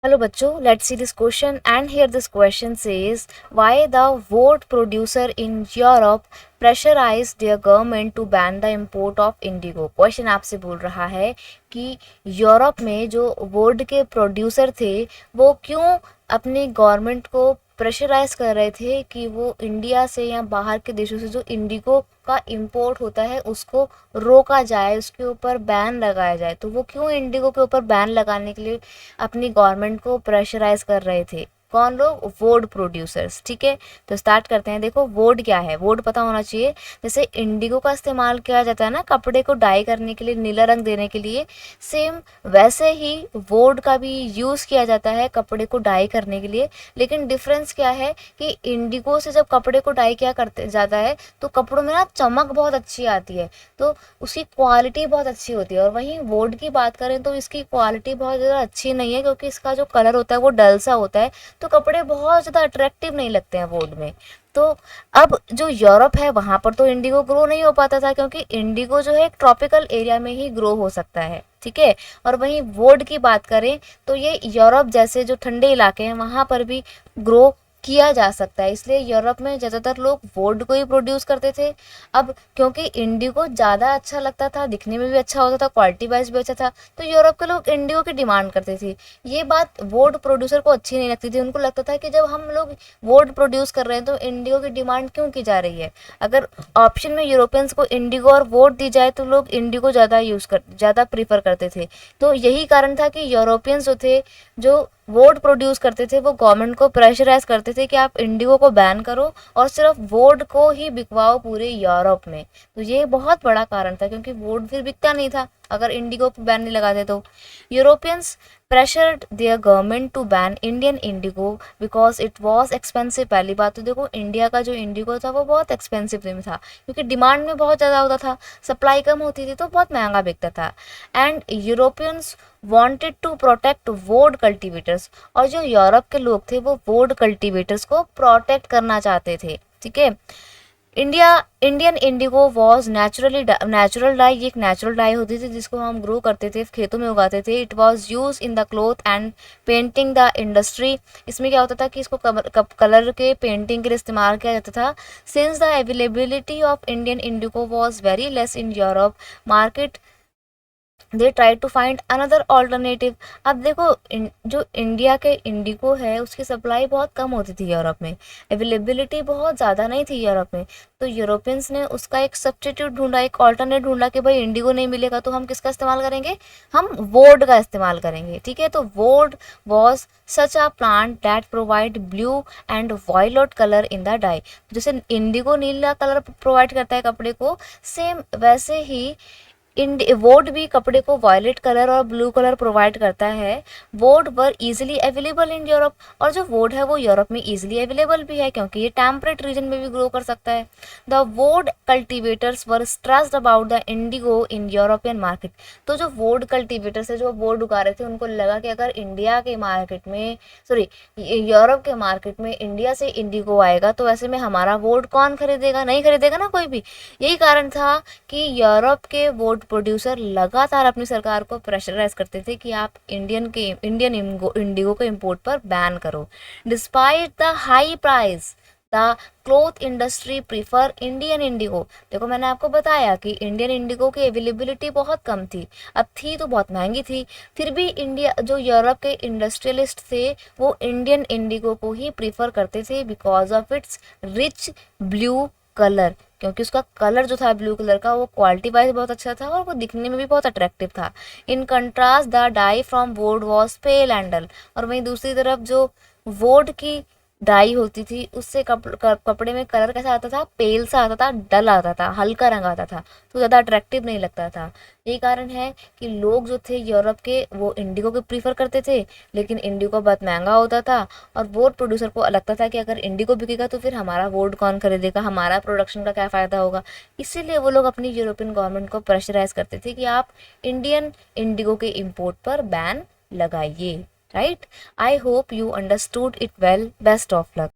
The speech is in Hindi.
Hello बच्चों, let's see this question and here this question says why the wood producer in Europe pressurized their government to ban the import of indigo। Question आपसे बोल रहा है कि यूरोप में जो वुड के प्रोड्यूसर थे वो क्यों अपनी गवर्नमेंट को प्रेशराइज कर रहे थे कि वो इंडिया से या बाहर के देशों से जो इंडिगो का इंपोर्ट होता है उसको रोका जाए, उसके ऊपर बैन लगाया जाए। तो वो क्यों इंडिगो के ऊपर बैन लगाने के लिए अपनी गवर्नमेंट को प्रेशराइज कर रहे थे? कौन लोग? Would producers. ठीक है, तो स्टार्ट करते हैं। देखो वुड क्या है, वुड पता होना चाहिए। जैसे इंडिगो का इस्तेमाल किया जाता है ना कपड़े को डाई करने के लिए, नीला रंग देने के लिए, सेम वैसे ही वुड का भी यूज़ किया जाता है कपड़े को डाई करने के लिए। लेकिन डिफरेंस क्या है कि इंडिगो से जब कपड़े को डाई किया करते जाता है तो कपड़ों में ना चमक बहुत अच्छी आती है, तो उसकी क्वालिटी बहुत अच्छी होती है। और वहीं वुड की बात करें तो इसकी क्वालिटी बहुत ज़्यादा अच्छी नहीं है, क्योंकि इसका जो कलर होता है वो डल सा होता है, तो कपड़े बहुत ज़्यादा अट्रैक्टिव नहीं लगते हैं वुड में। तो अब जो यूरोप है वहाँ पर तो इंडिगो ग्रो नहीं हो पाता था, क्योंकि इंडिगो जो है एक ट्रॉपिकल एरिया में ही ग्रो हो सकता है। ठीक है, और वहीं वुड की बात करें तो ये यूरोप जैसे जो ठंडे इलाके हैं वहाँ पर भी ग्रो किया जा सकता है, इसलिए यूरोप में ज़्यादातर लोग वुड को ही प्रोड्यूस करते थे। अब क्योंकि इंडिगो ज़्यादा अच्छा लगता था, दिखने में भी अच्छा होता था, क्वालिटी वाइज भी अच्छा था, तो यूरोप के लोग इंडिगो की डिमांड करते थे। ये बात वुड प्रोड्यूसर को अच्छी नहीं लगती थी, उनको लगता था कि जब हम लोग वुड प्रोड्यूस कर रहे हैं तो इंडिगो की डिमांड क्यों की जा रही है। अगर ऑप्शन में यूरोपियंस को इंडिगो और वुड दी जाए तो लोग इंडिगो ज़्यादा प्रीफर करते थे। तो यही कारण था कि यूरोपियंस जो थे, जो वुड प्रोड्यूस करते थे, वो गवर्नमेंट को प्रेशराइज करते थे कि आप इंडिगो को बैन करो और सिर्फ वुड को ही बिकवाओ पूरे यूरोप में। तो ये बहुत बड़ा कारण था, क्योंकि वुड फिर बिकता नहीं था अगर इंडिगो पे बैन नहीं लगाते तो। Europeans pressured their government to ban Indian indigo because it was expensive. पहली बात तो देखो, इंडिया का जो इंडिगो था वो बहुत एक्सपेंसिव में था, क्योंकि डिमांड में बहुत ज़्यादा होता था, सप्लाई कम होती थी तो बहुत महंगा बिकता था। And Europeans wanted to protect woad cultivators, और जो यूरोप के लोग थे वो वुड कल्टिवेटर्स को प्रोटेक्ट करना चाहते थे। ठीक है, Indian indigo was natural die. ये एक नेचुरल डाई होती थी जिसको हम ग्रो करते थे, खेतों में उगाते थे। It was use in the cloth and painting the industry. इसमें क्या होता था कि इसको कलर के पेंटिंग के लिए इस्तेमाल किया जाता था। Since the availability of Indian indigo was very less in Europe market, they try to find another alternative. अब देखो जो इंडिया के इंडिगो है उसकी सप्लाई बहुत कम होती थी यूरोप में, अवेलेबिलिटी बहुत ज़्यादा नहीं थी यूरोप में। तो यूरोपियंस ने उसका एक सब्स्टिट्यूट ढूंढा, एक ऑल्टरनेट ढूंढा कि भाई इंडिगो नहीं मिलेगा तो हम किसका इस्तेमाल करेंगे, हम वुड का इस्तेमाल करेंगे। ठीक है, तो woad was such a plant that provide blue and violet colour in the dye. जैसे इंडिगो नीला कलर प्रोवाइड करता है कपड़े को, सेम वैसे ही वोड भी कपड़े को वॉयलेट कलर और ब्लू कलर प्रोवाइड करता है। वोड वर इजीली अवेलेबल इन यूरोप, और जो वोड है वो यूरोप में इजीली अवेलेबल भी है, क्योंकि ये टेम्परेट रीजन में भी ग्रो कर सकता है। द वोड cultivators were stressed about the Indigo in European market. तो जो वोड कल्टिवेटर्स है, जो वोड उगा रहे थे, उनको लगा कि अगर इंडिया के मार्केट में, सॉरी, यूरोप के मार्केट में इंडिया से इंडिगो आएगा तो ऐसे में हमारा वोड कौन खरीदेगा, नहीं खरीदेगा ना कोई भी। यही कारण था कि यूरोप के वुड प्रोड्यूसर लगातार अपनी सरकार को प्रेशराइज करते थे कि आप इंडियन इंडिगो के इंपोर्ट पर बैन करो। Despite the high price, the cloth industry prefer Indian Indigo. देखो मैंने आपको बताया कि इंडियन इंडिगो की अवेलेबिलिटी बहुत कम थी, अब थी तो बहुत महंगी थी, फिर भी इंडिया जो यूरोप के इंडस्ट्रियलिस्ट थे वो इंडियन इंडिगो को ही प्रीफर करते थे because of its rich blue colour, क्योंकि उसका कलर जो था ब्लू कलर का वो क्वालिटी वाइज बहुत अच्छा था और वो दिखने में भी बहुत अट्रैक्टिव था। In contrast the dye from woad was pale and dull. और वहीं दूसरी तरफ जो वुड की डाई होती थी उससे कपड़े में कलर कैसा आता था, पेल सा आता था, डल आता था, हल्का रंग आता था, तो ज़्यादा अट्रैक्टिव नहीं लगता था। यही कारण है कि लोग जो थे यूरोप के वो इंडिगो को प्रीफर करते थे, लेकिन इंडिगो बहुत महंगा होता था और वुड प्रोड्यूसर को लगता था कि अगर इंडिगो बिकेगा तो फिर हमारा वुड कौन खरीदेगा, हमारा प्रोडक्शन का क्या फ़ायदा होगा। इसीलिए वो लोग अपनी यूरोपियन गवर्नमेंट को प्रेशराइज करते थे कि आप इंडियन इंडिगो के इम्पोर्ट पर बैन लगाइए। Right, I hope you understood it well. Best of luck.